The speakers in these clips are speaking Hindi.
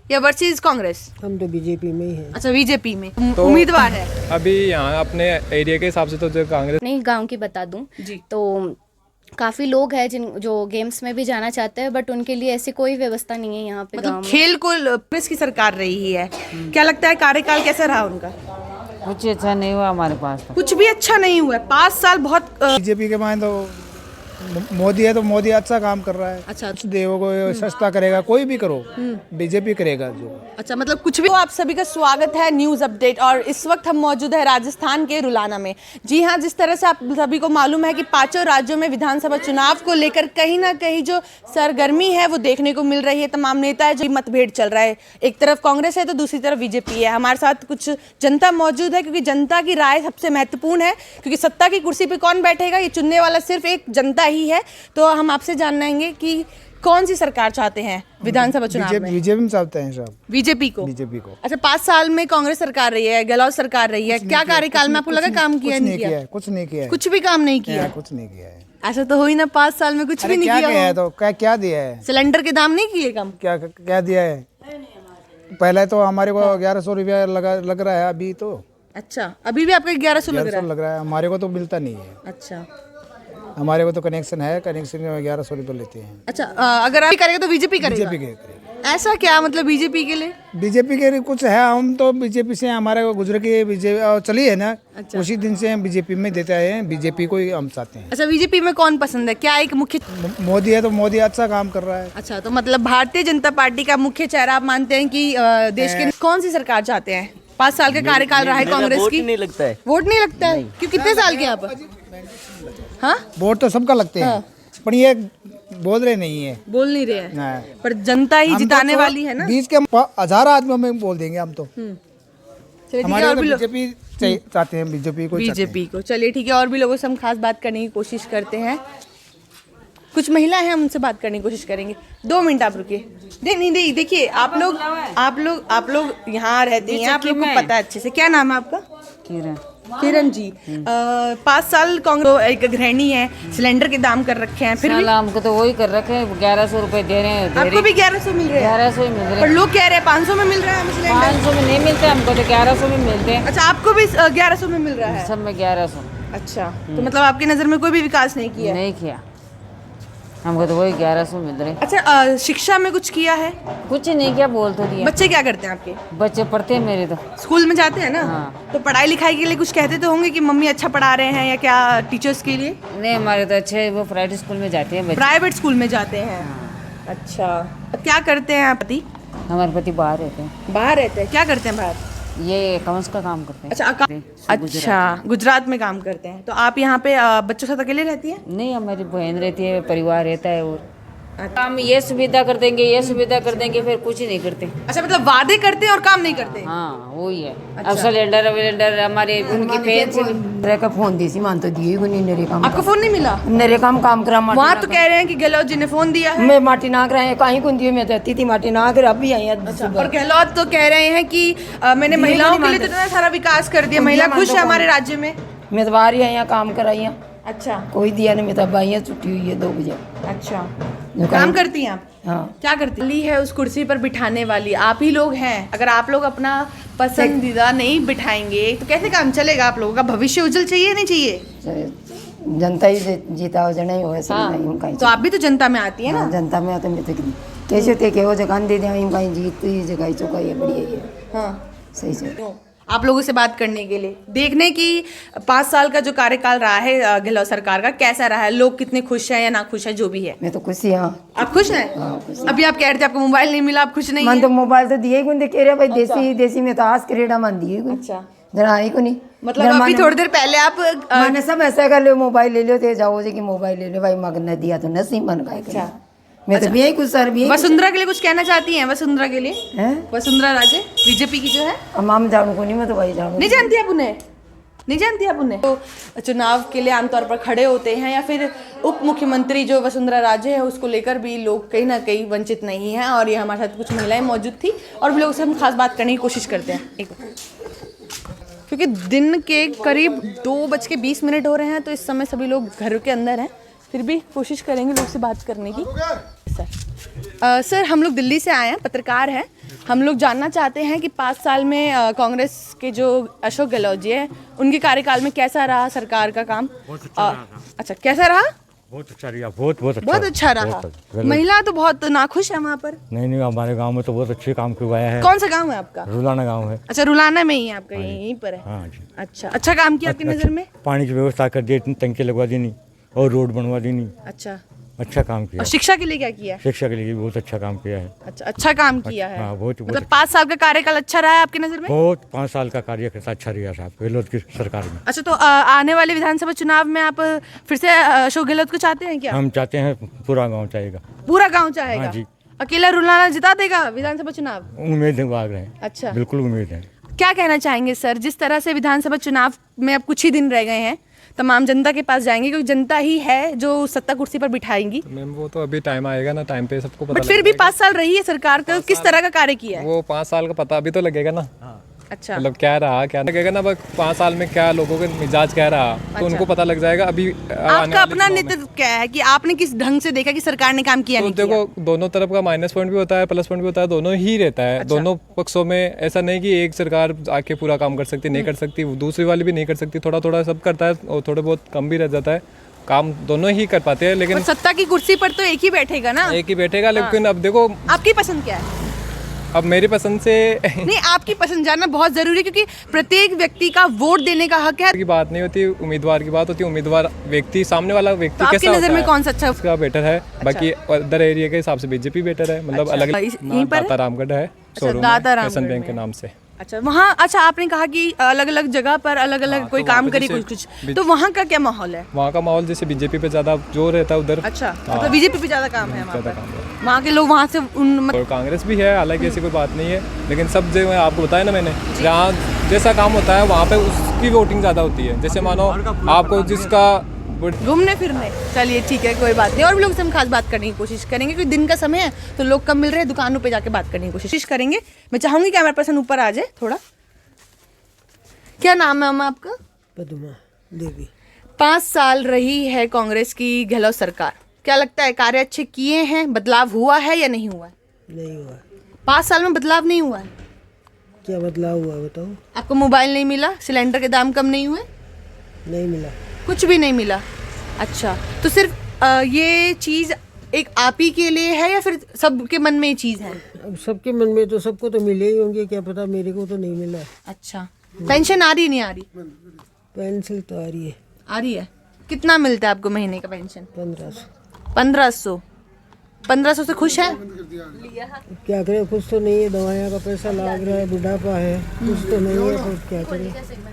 या वर्सेस कांग्रेस? हम तो बीजेपी में ही हैं। अच्छा, बीजेपी में उम्मीदवार है अभी यहाँ अपने एरिया के हिसाब से तो जो कांग्रेस नहीं, गांव की बता दूं जी। तो काफ़ी लोग हैं जो गेम्स में भी जाना चाहते हैं, बट उनके लिए ऐसी कोई व्यवस्था नहीं है यहाँ पे गांव मतलब में। खेल को कांग्रेस की सरकार रही है, क्या लगता है कार्यकाल कैसा रहा उनका? कुछ अच्छा नहीं हुआ हमारे पास तो। कुछ भी अच्छा नहीं हुआ है, 5 साल बहुत बीजेपी के मायने तो मोदी है, तो मोदी अच्छा काम कर रहा है। अच्छा देवों को सस्ता करेगा, कोई भी करो बीजेपी करेगा जो। अच्छा, मतलब कुछ भी। तो आप सभी का स्वागत है न्यूज़ अपडेट, और इस वक्त हम मौजूद है राजस्थान के रुलाना में। जी हाँ, जिस तरह से आप सभी को मालूम है कि 5 राज्यों में विधानसभा चुनाव को लेकर कहीं ना कहीं जो सरगर्मी है वो देखने को मिल रही है। तमाम नेता है जो मतभेद चल रहा है, एक तरफ कांग्रेस है तो दूसरी तरफ बीजेपी है। हमारे साथ कुछ जनता मौजूद है, क्योंकि जनता की राय सबसे महत्वपूर्ण है, क्योंकि सत्ता की कुर्सी पर कौन बैठेगा ये चुनने वाला सिर्फ एक जनता ही है। तो हम आपसे जानेंगे कि कौन सी सरकार चाहते हैं विधानसभा चुनाव में? बीजेपी में चाहते हैं सब। बीजेपी को? बीजेपी को। अच्छा, 5 साल में कांग्रेस सरकार रही है, गहलोत सरकार रही है, क्या कार्यकाल में आपको लगा काम किया? नहीं किया है, कुछ नहीं किया है, कुछ भी काम नहीं किया? कुछ नहीं किया है। ऐसा तो हो ही ना, 5 साल में कुछ भी नहीं क्या किया है हो। तो क्या दिया है? सिलेंडर के दाम नहीं किए कम? क्या दिया है? पहले तो हमारे को 1100 रुपया लग रहा है अभी तो। अच्छा, अभी भी आपका 1100 लग रहा है? लग रहा है, हमारे को तो मिलता नहीं है। अच्छा हमारे को तो कनेक्शन है, कनेक्शन में 1100 रुपये लेते हैं। अच्छा, अगर आप करेगा तो बीजेपी करेगा? बीजेपी के। ऐसा क्या मतलब बीजेपी के लिए? बीजेपी के कुछ है, हम तो बीजेपी से हमारे को गुजर के बीजेपी चली है ना। अच्छा। उसी दिन से हम बीजेपी में देते आए हैं, बीजेपी को ही हम चाहते हैं। अच्छा, बीजेपी में कौन पसंद है? क्या एक मुख्य? मोदी है तो मोदी अच्छा काम कर रहा है। अच्छा, तो मतलब भारतीय जनता पार्टी का मुख्य चेहरा आप मानते हैं कि देश के कौन सी सरकार चाहते हैं? 5 साल का कार्यकाल रहा है कांग्रेस की। नहीं लगता है। वोट नहीं लगता है? क्यों, कितने साल के आप? हाँ, वोट तो सबका लगते हैं, पर ये बोल रहे नहीं है, बोल नहीं रहे हैं, नहीं। पर जनता ही हम जिताने तो वाली है ना। 20 के 1000 आदमी हमें बोल देंगे हम तो। चलिए ठीक है, हमारे और तो भी लोग बीजेपी चाहते हैं, बीजेपी को चाहते हैं। बीजेपी को। चलिए ठीक है, और भी लोगों से हम खास बात करने की कोशिश करते हैं। कुछ महिला हैं, हम उनसे बात करने की कोशिश करेंगे। 2 मिनट आप रुकिए। नहीं, देखिए आप लोग यहाँ रहती हैं, आप लोग को पता है अच्छे से। क्या नाम है आपका? किरण जी। 5 साल कांग्रेस एक गृहिणी है, सिलेंडर के दाम कर रखे हैं, फिर भी हमको तो वही कर रखे हैं, 1100 रुपए दे रहे हैं। आपको भी 1100 मिल रहे हैं? 1100 ही मिल रहे पर हैं। लोग कह रहे हैं 500 में मिल रहा है हमें सिलेंडर। 500 में नहीं मिलते हमको, तो 1100 में मिलते हैं। अच्छा, आपको भी 1100 में मिल रहा है? सब में 1100। अच्छा, तो मतलब आपकी नज़र में कोई भी विकास नहीं किया? नहीं किया, हमको तो वही 1100 मिल रहे हैं। अच्छा, शिक्षा में कुछ किया है? कुछ नहीं किया, बोल तो दिया। बच्चे क्या करते हैं आपके? बच्चे पढ़ते हैं मेरे तो। स्कूल में जाते हैं ना? हाँ। तो पढ़ाई लिखाई के लिए कुछ कहते तो होंगे कि मम्मी अच्छा पढ़ा रहे हैं, या क्या टीचर्स के लिए? नहीं, हमारे तो अच्छे वो प्राइवेट स्कूल में जाते हैं बच्चे। प्राइवेट स्कूल में जाते हैं। अच्छा, क्या करते हैं आप? पति हमारे पति बाहर रहते हैं। बाहर रहते हैं? क्या करते हैं बाहर? ये अकाउंट्स का काम करते हैं। अच्छा, गुजरात में काम करते हैं। तो आप यहाँ पे बच्चों के साथ अकेले रहती हैं? नहीं, हमारी बहन रहती है, परिवार रहता है। और हम ये सुविधा कर देंगे, ये सुविधा कर देंगे, फिर कुछ ही नहीं करते। अच्छा, मतलब वादे करते हैं और काम नहीं करते? हाँ, वही है। अब सिलेंडर हमारे उनकी पेंशन का फोन दी सी मान तो दिए को नहीं नरे काम। आपको फोन नहीं मिला? नरे काम करा वहाँ तो कह रहे हैं कि गहलोत जी ने फोन दिया है। मैं माटी नाक रहे कहीं को दिए, मैं रहती थी माटी नाक रहा, अभी आई है। पर गहलोत तो कह रहे हैं कि मैंने महिलाओं के लिए तो इतना सारा विकास कर दिया, महिला खुश है हमारे राज्य में। मैं तो बाहर ही आई काम कराई। अच्छा, कोई दिया नहीं, मैं तो आई छुट्टी हुई है 2 बजे। अच्छा, काम करती हैं आप? हाँ। क्या करती ली है उस कुर्सी पर बिठाने वाली आप ही लोग हैं। अगर आप लोग अपना पसंदीदा नहीं बिठाएंगे तो कैसे काम चलेगा? आप लोगों का भविष्य उज्जवल चाहिए नहीं चाहिए? जनता ही जीता हो जाना ही हो ऐसा नहीं। तो आप भी तो जनता में आती है ना? जनता में आते मैं तो कैसे थे के वो जगह दे दें कहीं जीत जगह चौका ये बढ़िया है। हाँ, सही से आप लोगों से बात करने के लिए, देखने की 5 साल का जो कार्यकाल रहा है गहलोत सरकार का, कैसा रहा है, लोग कितने खुश हैं या ना खुश है, जो भी है। मैं तो खुश ही। हाँ, आप खुश हैं? अभी आप कह रहे थे आपको मोबाइल नहीं मिला, आप खुश नहीं मन हैं? तो मोबाइल तो दिए ही कह रहे भाई देसी में तो आज करेड़ा मन दिए। अच्छा, जरा आई को नहीं मतलब अभी थोड़ी देर पहले आप मैंने सब ऐसा कर लो, मोबाइल ले लो तो जाओ जी कि मोबाइल ले लो भाई, मगन ने दिया तो नसी मन का। अच्छा, मैं तो भी यही कुछ सर भी। वसुंधरा के लिए कुछ कहना चाहती हैं? वसुंधरा के लिए हैं? वसुंधरा राजे बीजेपी की जो है, हम जानू को नहीं, मैं तो भाई जानू नहीं जानती आप उन्हें? नहीं जानती आप उन्हें? तो चुनाव के लिए आमतौर पर खड़े होते हैं, या फिर उप मुख्यमंत्री जो वसुंधरा राजे है उसको लेकर भी लोग कहीं ना कहीं वंचित नहीं हैं। और ये हमारे साथ कुछ महिलाएं मौजूद थी, और भी लोगों से हम खास बात करने की कोशिश करते हैं। क्योंकि दिन के करीब 2:20 हो रहे हैं, तो इस समय सभी लोग घर के अंदर हैं, फिर भी कोशिश करेंगे लोग से बात करने की। सर सर हम लोग दिल्ली से आए हैं, पत्रकार हैं। हम लोग जानना चाहते हैं कि 5 साल में कांग्रेस के जो अशोक गहलोत जी हैं उनके कार्यकाल में कैसा रहा सरकार का काम? बहुत अच्छा रहा। अच्छा, कैसा रहा? बहुत अच्छा रहा, बहुत अच्छा। बहुत अच्छा रहा। महिला तो बहुत नाखुश है वहाँ पर। नहीं, हमारे गांव में तो बहुत अच्छे काम करवाया है। कौन सा गांव है आपका? रुलाना गांव है। अच्छा, रुलाना में ही है आपका, यहीं पर है। हाँ जी। अच्छा काम किया आपकी नज़र में? पानी की व्यवस्था कर दी, टंकी लगवा देनी और रोड बनवा देनी। अच्छा काम किया। और शिक्षा के लिए क्या किया है? शिक्षा के लिए भी बहुत अच्छा काम किया है। अच्छा काम किया है। हाँ, बहुत मतलब 5 साल का कार्यकाल अच्छा रहा है आपकी नज़र में? बहुत 5 साल का कार्य अच्छा रहा साहब गहलोत की सरकार में। अच्छा, तो आने वाले विधानसभा चुनाव में आप फिर से अशोक गहलोत को चाहते हैं क्या? हम चाहते हैं पूरा गाँव चाहेगा। पूरा गाँव चाहेगा? हाँ जी। अकेला रुलाना जिता देगा विधानसभा चुनाव? उम्मीद है रहे हैं। अच्छा, बिल्कुल उम्मीद है। क्या कहना चाहेंगे सर, जिस तरह से विधानसभा चुनाव में अब कुछ ही दिन रह गए हैं, तमाम जनता के पास जाएंगे क्योंकि जनता ही है जो सत्ता कुर्सी पर बिठाएंगी? मैम वो तो अभी टाइम आएगा ना, टाइम पे सबको पता बट फिर भी 5 साल रही है सरकार, का किस तरह का कार्य किया है? वो 5 साल का पता अभी तो लगेगा ना। अच्छा, मतलब क्या रहा क्या लगेगा ना, बस 5 साल में क्या लोगों के मिजाज क्या रहा तो उनको पता लग जाएगा। अभी आपका अपना नेतृत्व क्या है कि आपने किस ढंग से देखा कि सरकार ने काम किया तो नहीं किया? देखो, दोनों तरफ का माइनस पॉइंट भी होता है, प्लस पॉइंट भी होता है, दोनों ही रहता है। दोनों पक्षों में ऐसा नहीं कि एक सरकार आके पूरा काम कर सकती, नहीं कर सकती, दूसरी वाली भी नहीं कर सकती। थोड़ा थोड़ा सब करता है और थोड़े बहुत कम भी रह जाता है। काम दोनों ही कर पाते हैं, लेकिन और सत्ता की कुर्सी पर तो एक ही बैठेगा ना? एक ही बैठेगा। लेकिन अब देखो, आपकी पसंद क्या है? अब मेरी पसंद से नहीं, आपकी पसंद जानना बहुत जरूरी है क्योंकि प्रत्येक व्यक्ति का वोट देने का हक है। की बात नहीं होती, उम्मीदवार की बात होती है। उम्मीदवार व्यक्ति, सामने वाला व्यक्ति तो आपकी कैसा नजर होता में है, कौन सा अच्छा? उसका बेटर है। बाकी अदर एरिया के हिसाब से बीजेपी बेटर है। मतलब अलग यहीं पर है? दाता रामगढ़ है शोरूम, दाता रामगढ़ फैशन बैंक में के नाम से। अच्छा, वहाँ अच्छा आपने कहा कि अलग अलग जगह पर अलग अलग कोई तो वहाँ काम पे करे जैसे कुछ, तो वहाँ का क्या माहौल है? वहाँ का माहौल जैसे बीजेपी पे ज्यादा जोर रहता है उधर। अच्छा, मतलब बीजेपी पे ज्यादा काम है वहाँ ज्यादा पर। काम है। वहाँ के लोग वहाँ से और कांग्रेस भी है, हालांकि ऐसी कोई बात नहीं है, लेकिन सब जगह आपको बताया ना मैंने, जहाँ जैसा काम होता है वहाँ पे उसकी वोटिंग ज़्यादा होती है। जैसे मानो आपको जिसका घूमने फिरने, चलिए ठीक है, कोई बात नहीं। और भी लोग से हम खास बात करने की कोशिश करेंगे क्योंकि दिन का समय है तो लोग कम मिल रहे हैं, दुकानों पे जाके बात करने की कोशिश करेंगे। मैं चाहूँगी कैमरा पर्सन ऊपर आ जाए थोड़ा। क्या नाम है आपका? पद्मा देवी। 5 साल रही है कांग्रेस की गहलोत सरकार, क्या लगता है कार्य अच्छे किए हैं? बदलाव हुआ है या नहीं हुआ? नहीं हुआ। 5 साल में बदलाव नहीं हुआ है? क्या बदलाव हुआ बताओ? आपको मोबाइल नहीं मिला? सिलेंडर के दाम कम नहीं हुए? नहीं मिला। कुछ भी नहीं मिला? अच्छा, तो सिर्फ ये चीज़ एक आप ही के लिए है या फिर सबके मन में ये चीज़ है? अब सबके मन में तो सबको तो मिले ही होंगे, क्या पता, मेरे को तो नहीं मिला। अच्छा, पेंशन आ रही नहीं आ रही? पेंशन तो आ रही है। आ रही है। कितना मिलता है आपको महीने का पेंशन? 1500। 1500? 1500 से खुश है? क्या करें, कुछ तो नहीं है, दवाइयाँ का पैसा लग रहा है, बुढ़ापा है, कुछ तो नहीं है, तो क्या करें।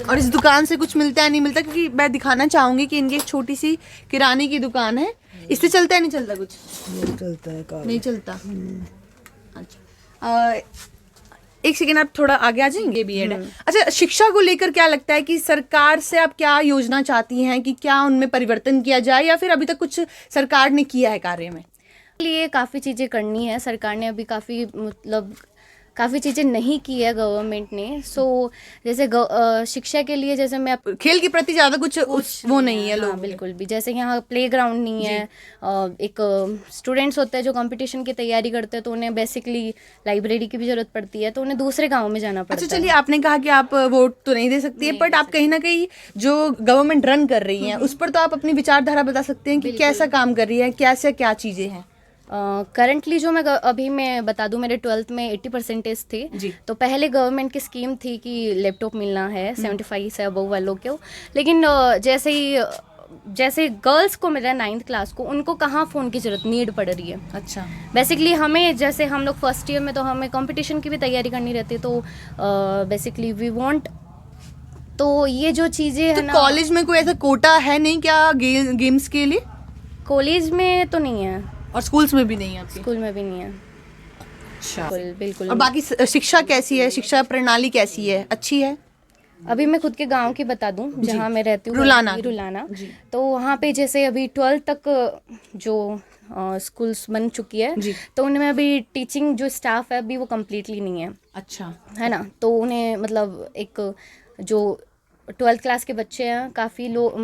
और इस दुकान से कुछ मिलता है नहीं मिलता? क्योंकि मैं दिखाना चाहूँगी कि इनकी एक छोटी सी किराने की दुकान है, इससे चलता है नहीं चलता कुछ? नहीं चलता है काम। नहीं चलता। अच्छा, एक सेकेंड, आप थोड़ा आगे आ जाएंगे? बीएड है। अच्छा, शिक्षा को लेकर क्या लगता है कि सरकार से आप क्या योजना चाहती हैं कि क्या उनमें परिवर्तन किया जाए या फिर अभी तक कुछ सरकार ने किया है कार्य में? लिए काफ़ी चीज़ें करनी है, सरकार ने अभी काफ़ी चीज़ें नहीं की है गवर्नमेंट ने। सो जैसे शिक्षा के लिए, जैसे मैं खेल के प्रति ज़्यादा कुछ वो नहीं है लोग। हाँ, बिल्कुल भी। जैसे यहाँ प्लेग्राउंड नहीं है, एक स्टूडेंट्स होते हैं जो कंपटीशन की तैयारी करते हैं तो उन्हें बेसिकली लाइब्रेरी की भी ज़रूरत पड़ती है, तो उन्हें दूसरे गाँव में जाना पड़ता है। अच्छा, चलिए, आपने कहा कि आप वोट तो नहीं दे सकती है, बट आप कहीं ना कहीं जो गवर्नमेंट रन कर रही है उस पर तो आप अपनी विचारधारा बता सकते हैं कि कैसा काम कर रही है, कैसे क्या चीज़ें हैं? करंटली जो अभी मैं बता दूं, मेरे 12th में 80% थे। तो पहले गवर्नमेंट की स्कीम थी कि लैपटॉप मिलना है 75 से अबव वालों को, लेकिन जैसे गर्ल्स को मिला 9th क्लास को, उनको कहाँ फ़ोन की ज़रूरत नीड पड़ रही है। अच्छा, बेसिकली हमें, जैसे हम लोग फर्स्ट ईयर में तो हमें कंपटीशन की भी तैयारी करनी रहती है, तो बेसिकली वी वांट, तो ये जो चीज़ें है तो ना। कॉलेज में कोई ऐसा कोटा है नहीं क्या गेम्स के लिए? कॉलेज में तो नहीं है और स्कूल्स में भी नहीं है आपके? स्कूल में भी नहीं है। अच्छा, बिल्कुल। और बाकी शिक्षा कैसी है? शिक्षा प्रणाली कैसी है? अच्छी है? अभी मैं खुद के गांव की बता दूं, जहां मैं रहती हूँ, रुलाना। तो वहाँ पे जैसे अभी 12th तक जो स्कूल्स बन चुकी है, तो उनमें अभी टीचिंग जो स्टाफ है अभी वो कम्प्लीटली नहीं है। अच्छा, है ना, तो उन्हें मतलब एक जो 12th क्लास के बच्चे हैं, काफ़ी लोग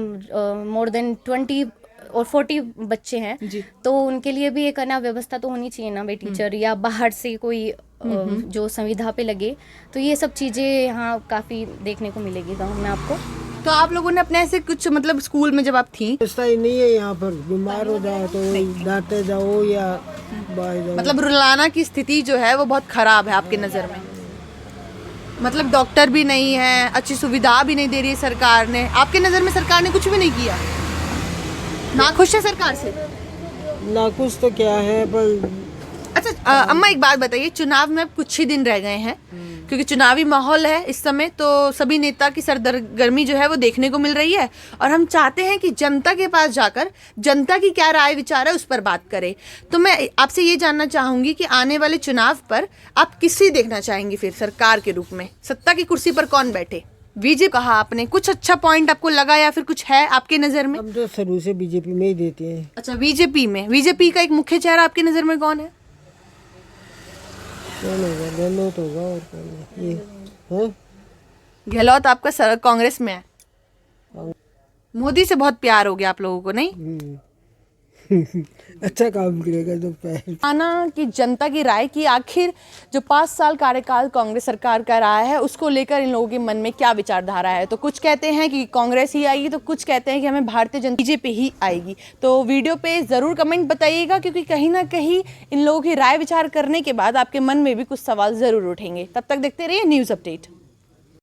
मोर देन 20 और 40 बच्चे हैं, तो उनके लिए भी एक है ना व्यवस्था तो होनी चाहिए ना भाई, टीचर या बाहर से कोई जो संविधा पे लगे। तो ये सब चीज़ें यहाँ काफ़ी देखने को मिलेगी गाँव में आपको। तो आप लोगों ने अपने ऐसे कुछ मतलब स्कूल में जब आप थी, व्यवस्था ही नहीं है यहाँ पर, बीमार हो जाए तो डांटे जाओ या बाहर जाओ। मतलब रुलाना की स्थिति जो है वो बहुत खराब है आपके नज़र में? मतलब डॉक्टर भी नहीं है, अच्छी सुविधा भी नहीं दे रही है सरकार ने। आपके नज़र में सरकार ने कुछ भी नहीं किया? ना खुश है सरकार से? ना कुछ तो क्या है पर। अच्छा अम्मा एक बात बताइए, चुनाव में अब कुछ ही दिन रह गए हैं, क्योंकि चुनावी माहौल है इस समय, तो सभी नेता की सरगर्मी जो है वो देखने को मिल रही है, और हम चाहते हैं कि जनता के पास जाकर जनता की क्या राय विचार है उस पर बात करें। तो मैं आपसे ये जानना चाहूंगी कि आने वाले चुनाव पर आप किसे देखना चाहेंगे फिर सरकार के रूप में? सत्ता की कुर्सी पर कौन बैठे? बीजेपी कहा आपने, कुछ अच्छा पॉइंट आपको लगा या फिर कुछ है आपके नज़र में? हम तो शुरू से बीजेपी में ही देते हैं। अच्छा बीजेपी में, बीजेपी का एक मुख्य चेहरा आपके नज़र में कौन है? कौन होगा? गहलोत होगा और कौन है? ये हाँ? गहलोत आपका कांग्रेस में है। मोदी से बहुत प्यार हो गया आप लोगों को, नहीं? अच्छा काम करेगा तो पैर। आना कि जनता की राय की आखिर जो 5 साल कार्यकाल कांग्रेस सरकार का रहा है उसको लेकर इन लोगों के मन में क्या विचारधारा है। तो कुछ कहते हैं कि कांग्रेस ही आएगी, तो कुछ कहते हैं कि हमें भारतीय जनता बीजेपी ही आएगी। तो वीडियो पे ज़रूर कमेंट बताइएगा, क्योंकि कहीं ना कहीं इन लोगों की राय विचार करने के बाद आपके मन में भी कुछ सवाल ज़रूर उठेंगे। तब तक देखते रहिए न्यूज़ अपडेट।